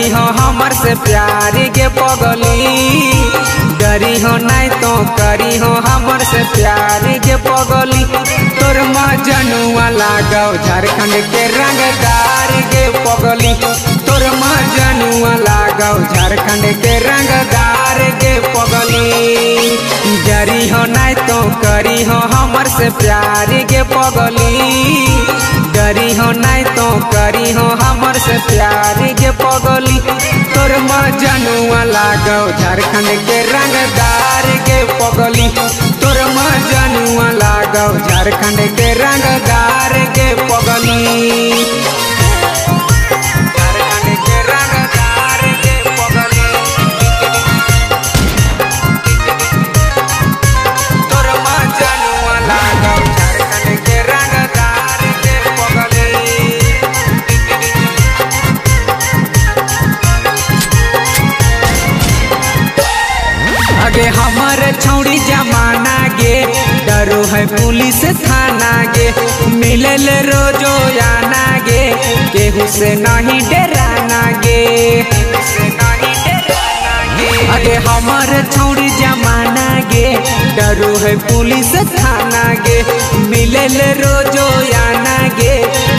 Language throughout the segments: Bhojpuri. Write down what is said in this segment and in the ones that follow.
करी हो हमर से प्यार गे पगली, डरी हो नहीं तो करी हो हमर से प्यार गे पगली। तोर मजनुआ लागो झारखंड के रंगदार गे पगली, तोर मजनुआ लागो झारखंड के रंगदार गे पगली। डरी हो नहीं तो करी हो हमर से प्यार गे पगली, डरी हो नहीं तो करी हो हमर से प्यार गे पगली। तोर मजनुआ लागो झारखंड के रंगदार गे पगली, तोर मजनुआ लागो झारखंड के रंगदार गे पगली। आगे हमारे छौड़ी जमाना गे, डरो है पुलिस थाना गे, मिलल रोजो आना गे, केहू से नहीं डराना गे। आगे हमारे छौड़ी जमाना गे, डरो है पुलिस थाना गे, मिलल रोजो आना गे,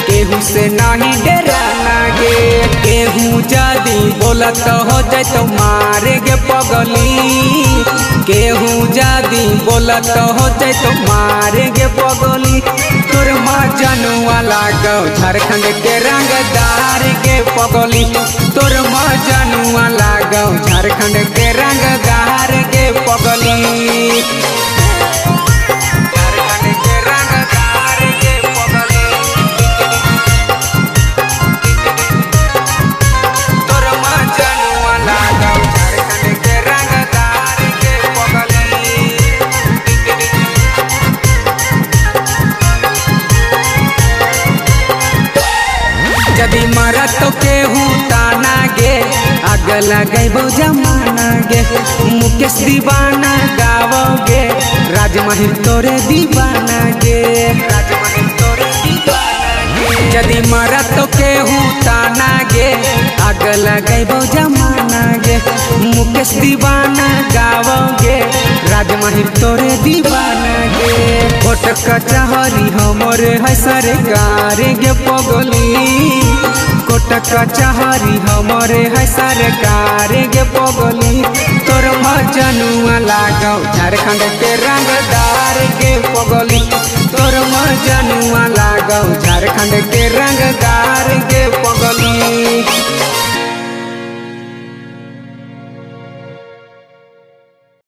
केहू से नहीं डराना गे। केहू जदी बोलत हो जाए तो मारे गे पगली, केहू जदी बोलत हो जाए तो मारे गे पगली। तोर मजनुआ लागो झारखंड के रंगदार गे पगली, तोर मजनुआ लागो झारखंड के रंगदार गे पगली। यदि मरा तो केहू ताना गे, आग लगेबो जमाना गे, मुकेश दीवाना गावोगे, राजमहल तोरे दीवाना गे। यदि मरा तो केहू ताना गे, आग लगेबो जमाना गे, मुकेश दीवाना गावोगे, राजमहल तोरे दीवाना गे। कोट कचहरी हमरे है सरकार गे पगली, कोट कचहरी हमरे है सरकार गे पगली। तोर मजनुआ लागो झारखंड के रंगदार गे पगली, तोर मजनुआ लागो झारखंड के रंगदार गे